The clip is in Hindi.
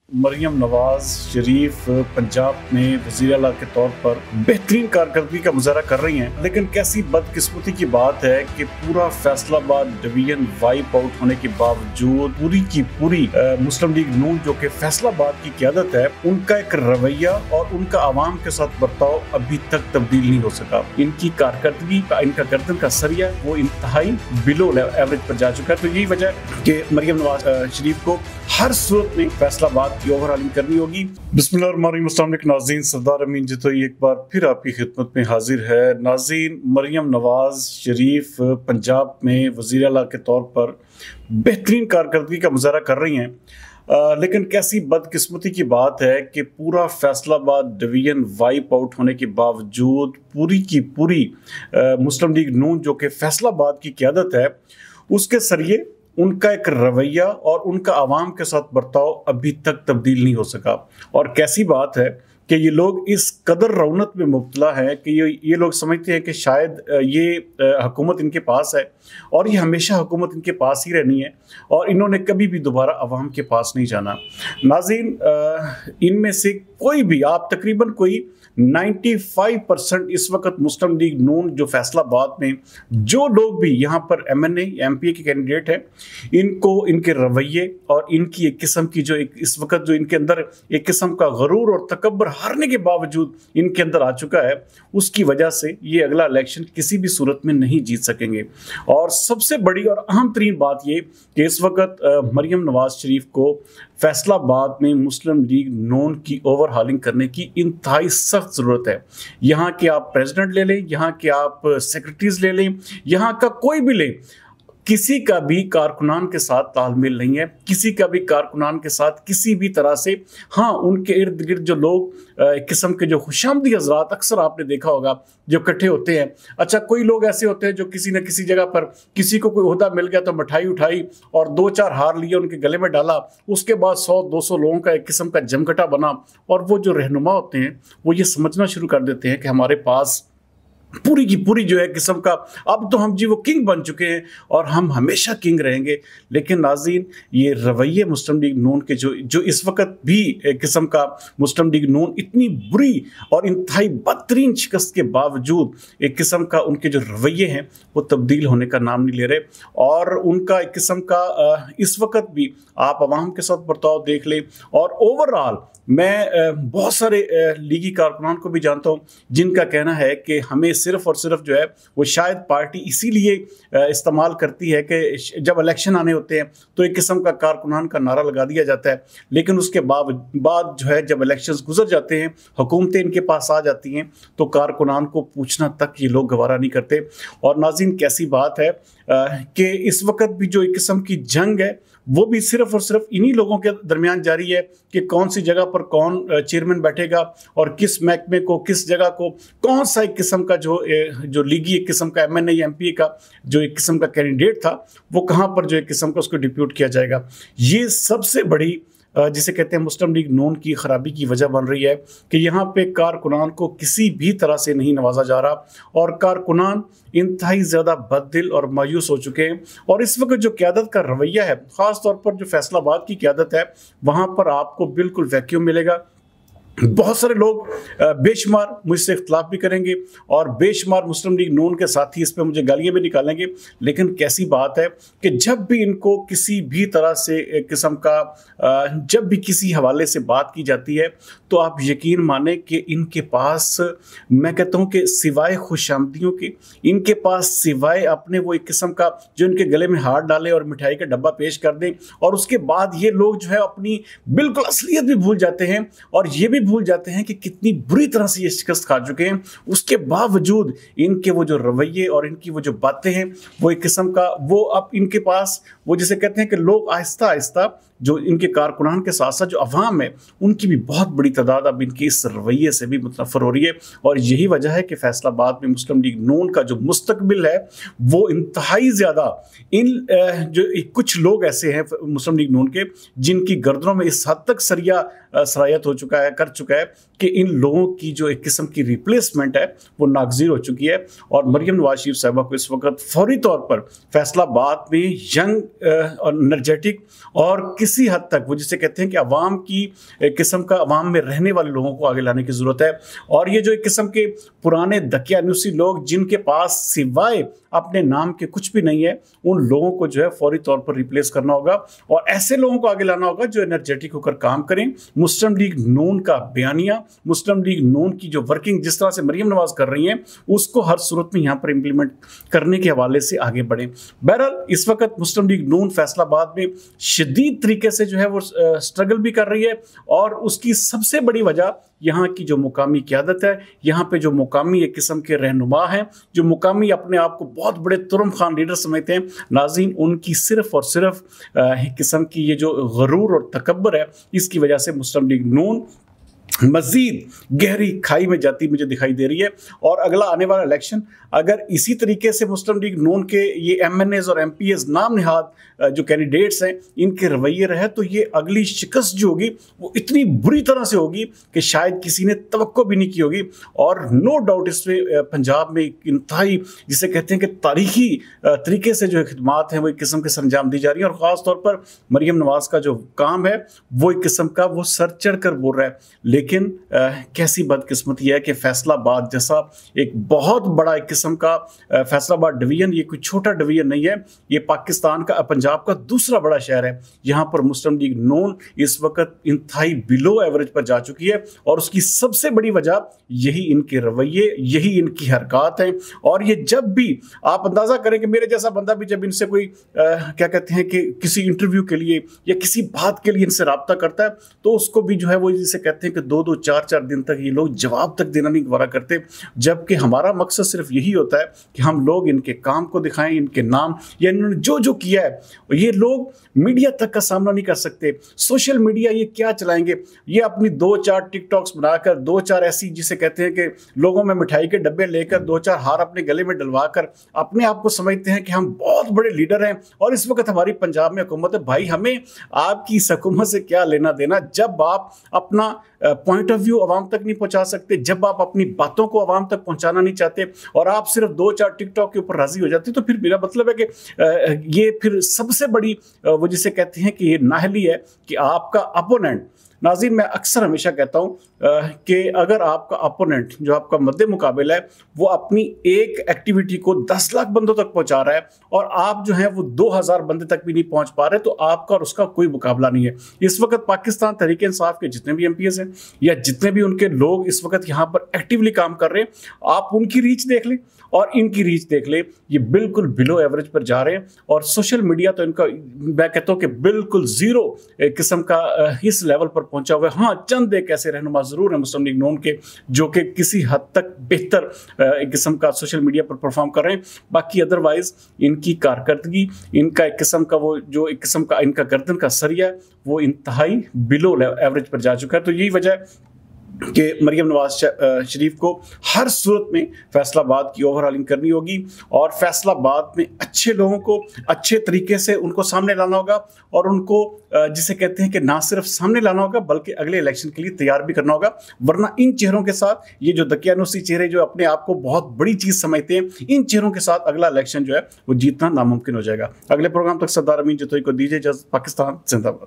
मरियम नवाज शरीफ पंजाब में वज़ीर आला के तौर पर बेहतरीन कारकर्दगी का मुजाहरा कर रही हैं, लेकिन कैसी बदकिस्मती की बात है कि पूरा फैसलाबाद डिवीजन वाइप आउट होने के बावजूद पूरी की पूरी मुस्लिम लीग नून जो कि फैसलाबाद की क़यादत है, उनका एक रवैया और उनका आवाम के साथ बर्ताव अभी तक तब्दील नहीं हो सका। इनकी कारकर्दगी का, इनका गर्दन का सरिया वो इंतहाई बिलो एवरेज पर जा चुका है। तो यही वजह है कि मरियम नवाज शरीफ को हर सूरत में फैसलाबाद की ओवरऑलिंग करनी होगी। बिस्मिल्लाहिर्रहमानिर्रहीम नाज़रीन, सरदार अमीन जितोई एक बार फिर आपकी खिदमत में हाजिर है। नाज़रीन, मरियम नवाज शरीफ पंजाब में वज़ीर आला के तौर पर बेहतरीन कारकर्दगी का मुजाहरा कर रही हैं, लेकिन कैसी बदकिस्मती की बात है कि पूरा फैसलाबाद डिवीजन वाइप आउट होने के बावजूद पूरी की पूरी मुस्लिम लीग नून जो कि फैसलाबाद की क़यादत है, उसके सरिये उनका एक रवैया और उनका आवाम के साथ बर्ताव अभी तक तब्दील नहीं हो सका। और कैसी बात है कि ये लोग इस कदर रौनक में मुब्तला है कि ये लोग समझते हैं कि शायद ये हुकूमत इनके पास है और ये हमेशा हुकूमत इनके पास ही रहनी है और इन्होंने कभी भी दोबारा अवाम के पास नहीं जाना। नाज़रीन, इनमें से कोई भी, आप तकरीबन कोई 95% इस वक्त मुस्लिम लीग नून जो फैसलाबाद में जो लोग भी यहाँ पर MNA MP के कैंडिडेट हैं, इनको इनके रवैये और इनकी एक किस्म की जो इस वक्त जो इनके अंदर एक किस्म का गरूर और तकब्बर हारने के बावजूद इनके अंदर आ चुका है, उसकी वजह से ये अगला इलेक्शन किसी भी सूरत में नहीं जीत सकेंगे। और सबसे बड़ी और अहम तरीन बात ये कि इस वक्त मरियम नवाज शरीफ को फैसलाबाद में मुस्लिम लीग नून की ओवरहालिंग करने की इंतहाई सख्त ज़रूरत है। यहाँ के आप प्रेसिडेंट ले लें, यहाँ के आप सेक्रेटरीज ले लें, यहाँ का कोई भी लें, किसी का भी कारकुनान के साथ तालमेल नहीं है, किसी का भी कारकुनान के साथ किसी भी तरह से, हाँ, उनके इर्द गिर्द जो लोग एक किस्म के जो खुशामदी हजरात अक्सर आपने देखा होगा जो इकट्ठे होते हैं। अच्छा, कोई लोग ऐसे होते हैं जो किसी न किसी जगह पर किसी को कोई ओहदा मिल गया तो मिठाई उठाई और 2-4 हार लिए उनके गले में डाला, उसके बाद 100-200 लोगों का एक किस्म का जमघटा बना और वो जो रहनुमा होते हैं वो ये समझना शुरू कर देते हैं कि हमारे पास पूरी की पूरी जो है किस्म का, अब तो हम जी वो किंग बन चुके हैं और हम हमेशा किंग रहेंगे। लेकिन नाज़रीन, ये रवैये मुस्लिम लीग नून के जो इस वक्त भी एक किस्म का मुस्लिम लीग नून इतनी बुरी और इंतहाई बदतरीन शिकस्त के बावजूद एक किस्म का उनके जो रवैये हैं वो तब्दील होने का नाम नहीं ले रहे। और उनका एक किस्म का इस वक्त भी आप अवाम के साथ बर्ताव देख लें। और ओवरऑल मैं बहुत सारे लीगी कारकुनान को भी जानता हूँ जिनका कहना है कि हमें सिर्फ और सिर्फ जो है वो शायद पार्टी इसीलिए इस्तेमाल करती है कि जब इलेक्शन आने होते हैं तो एक किस्म का कारकुनान का नारा लगा दिया जाता है, लेकिन उसके बाद जो है जब इलेक्शंस गुजर जाते हैं, हुकूमतें इनके पास आ जाती हैं, तो कारकुनान को पूछना तक ये लोग गवारा नहीं करते। और नाज़रीन, कैसी बात है कि इस वक्त भी जो एक किस्म की जंग है वो भी सिर्फ और सिर्फ इन्हीं लोगों के दरमियान जारी है कि कौन सी जगह पर कौन चेयरमैन बैठेगा और किस महकमे को, किस जगह को कौन सा एक किस्म का जो लीगी एक किस्म का MNA MP का जो एक किस्म का कैंडिडेट था वो कहाँ पर जो एक किस्म का उसको डिप्यूट किया जाएगा। ये सबसे बड़ी जिसे कहते हैं मुस्लिम लीग नून की खराबी की वजह बन रही है कि यहाँ पे कारकुनान को किसी भी तरह से नहीं नवाजा जा रहा और कारकुनान इंतहाई ज़्यादा बददिल और मायूस हो चुके हैं। और इस वक्त जो क़यादत का रवैया है, ख़ास तौर पर जो फैसलाबाद की क़यादत है, वहाँ पर आपको बिल्कुल वैक्यूम मिलेगा। बहुत सारे लोग बेशुमार मुझसे इख्तलाफ भी करेंगे और बेशुमार मुस्लिम लीग नून के साथी इस पर मुझे गालियाँ भी निकालेंगे, लेकिन कैसी बात है कि जब भी इनको किसी भी तरह से एक किस्म का जब भी किसी हवाले से बात की जाती है तो आप यकीन माने कि इनके पास, मैं कहता हूँ कि सिवाय खुशामदियों के, इनके पास सिवाय अपने वो एक किस्म का जो इनके गले में हाथ डालें और मिठाई का डब्बा पेश कर दें और उसके बाद ये लोग जो है अपनी बिल्कुल असलियत भी भूल जाते हैं और ये भी भूल जाते हैं कि कितनी बुरी तरह से ये शिकस्त खा चुके हैं। उसके बावजूद इनके वो जो रवैये और इनकी वो जो बातें हैं वो एक किस्म का, वो अब इनके पास वो जिसे कहते हैं कि लोग आहिस्ता आहिस्ता जो इनके कारकुनान के साथ साथ जो अवाम है उनकी भी बहुत बड़ी तादाद अब इनके इस रवैये से भी मुतनफ़र हो रही है। और यही वजह है कि फैसलाबाद में मुस्लिम लीग नून का जो मुस्तकबिल है वो इंतहाई ज़्यादा इन जो कुछ लोग ऐसे हैं मुस्लिम लीग नून के जिनकी गर्दनों में इस हद तक सरायत हो चुका है, कर चुका है कि इन लोगों की जो एक किस्म की रिप्लेसमेंट है वो नागजीर हो चुकी है। और मरियम नवाज शरीफ साहिबा को इस वक्त फौरी तौर पर फैसलाबाद में यंग और एनर्जेटिक और किसी हद तक वो जिसे कहते हैं कि अवाम की एक किस्म का अवाम में रहने वाले लोगों को आगे लाने की जरूरत है। और ये जो एक किस्म के पुराने दकियानूसी लोग जिनके पास सिवाय अपने नाम के कुछ भी नहीं है, उन लोगों को जो है फौरी तौर पर रिप्लेस करना होगा और ऐसे लोगों को आगे लाना होगा जो एनर्जेटिक होकर काम करें। मुस्लिम लीग नून का बयानिया, मुस्लिम लीग नून की जो वर्किंग जिस तरह से मरियम नवाज कर रही हैं, उसको हर सूरत में यहां पर इंप्लीमेंट करने के हवाले से आगे बढ़े। बहरहाल इस वक्त मुस्लिम लीग नून फैसलाबाद में शदीद तरीके से जो है वो स्ट्रगल भी कर रही है और उसकी सबसे बड़ी वजह यहाँ की जो मुकामी क़यादत है, यहाँ पे जो मुकामी एक किस्म के रहनुमा हैं, जो मुकामी अपने आप को बहुत बड़े तुरम खान लीडर समझते हैं, नाज़रीन उनकी सिर्फ और सिर्फ एक किस्म की ये जो गरूर और तकब्बर है, इसकी वजह से मुस्लिम लीग नून मजीद गहरी खाई में जाती मुझे दिखाई दे रही है। और अगला आने वाला इलेक्शन अगर इसी तरीके से मुस्लिम लीग नून के ये MNAs और MPs नाम निहाद जो कैंडिडेट्स हैं इनके रवैये रहे तो ये अगली शिकस्त जो होगी वो इतनी बुरी तरह से होगी कि शायद किसी ने तवक्को भी नहीं की होगी। और नो डाउट इसमें पंजाब में इंतहाई जिसे कहते हैं कि तारीखी तरीके से जो खिदमात हैं वो एक किस्म के सरंजाम दी जा रही हैं। और ख़ास तौर पर मरियम नवाज का जो काम है वो एक किस्म का वो सर चढ़ कर बोल रहा है। लेकिन कैसी बदकिस्मती है कि फैसलाबाद जैसा एक बहुत बड़ा एक किस्म का फैसलाबाद डिवीजन, ये कोई छोटा डिवीजन नहीं है, ये पाकिस्तान का पंजाब का दूसरा बड़ा शहर है। यहाँ पर मुस्लिम लीग नून इस वक्त इंतहाई बिलो एवरेज पर जा चुकी है और उसकी सबसे बड़ी वजह यही इनके रवैये, यही इनकी हरकत है। और ये जब भी आप अंदाजा करें कि मेरे जैसा बंदा भी जब इनसे कोई क्या कहते हैं कि किसी इंटरव्यू के लिए या किसी बात के लिए इनसे रब्ता करता है तो उसको भी जो है वो जिसे कहते हैं कि 2-2, 4-4 दिन तक ये लोग जवाब तक देना नहीं गवारा करते। जबकि हमारा मकसद सिर्फ यही होता है कि हम लोग इनके काम को दिखाएं, इनके नाम या इन्होंने जो जो किया है। ये लोग मीडिया तक का सामना नहीं कर सकते, सोशल मीडिया ये क्या चलाएंगे, ये अपनी 2-4 टिकटॉक्स बनाकर 2-4 ऐसी जिसे कहते हैं कि लोगों में मिठाई के डब्बे लेकर 2-4 हार अपने गले में डलवाकर अपने आप को समझते हैं कि हम बहुत बड़े लीडर हैं और इस वक्त हमारी पंजाब में हुकूमत है। भाई हमें आपकी इस हुकूमत से क्या लेना देना जब आप अपना पॉइंट ऑफ व्यू आवाम तक नहीं पहुंचा सकते, जब आप अपनी बातों को आवाम तक पहुंचाना नहीं चाहते और आप सिर्फ 2-4 टिकटॉक के ऊपर राजी हो जाते, तो फिर मेरा मतलब है कि ये फिर सबसे बड़ी वो जिसे कहते हैं कि ये नाहली है कि आपका अपोनेंट। नाज़रीन मैं अक्सर हमेशा कहता हूँ कि अगर आपका अपोनेंट जो आपका मद्दे मुकाबला है वो अपनी एक एक्टिविटी को 10 लाख बंदों तक पहुंचा रहा है और आप जो है वो 2000 बंदे तक भी नहीं पहुंच पा रहे, तो आपका और उसका कोई मुकाबला नहीं है। इस वक्त पाकिस्तान तहरीक इंसाफ के जितने भी MPs हैं या जितने भी उनके लोग इस वक्त यहाँ पर एक्टिवली काम कर रहे हैं, आप उनकी रीच देख लें और इनकी रीच देख ले, ये बिल्कुल बिलो एवरेज पर जा रहे हैं। और सोशल मीडिया तो इनका मैं कहता हूँ कि बिल्कुल जीरो किस्म का इस लेवल पर पहुंचा हुआ है। हाँ, चंद एक ऐसे रहनुमा जरूर है मुस्लिम लीग नून के जो कि किसी हद तक बेहतर एक किस्म का सोशल मीडिया पर परफॉर्म कर रहे हैं, बाकी अदरवाइज इनकी कारकर्दगी, इनका एक किस्म का वो जो एक किस्म का इनका गर्दन का सरिया वो इंतहाई बिलो एवरेज पर जा चुका है। तो यही वजह कि मरियम नवाज शरीफ को हर सूरत में फैसलाबाद की ओवरऑलिंग करनी होगी और फैसलाबाद में अच्छे लोगों को अच्छे तरीके से उनको सामने लाना होगा और उनको जिसे कहते हैं कि ना सिर्फ सामने लाना होगा बल्कि अगले इलेक्शन के लिए तैयार भी करना होगा। वरना इन चेहरों के साथ, ये जो दकियानूसी चेहरे जो अपने आप को बहुत बड़ी चीज़ समझते हैं, इन चेहरों के साथ अगला इलेक्शन जो है वो जीतना नामुमकिन हो जाएगा। अगले प्रोग्राम तक सरदार अमीन जतोई को दीजिए इजाज़त। पाकिस्तान जिंदाबाद।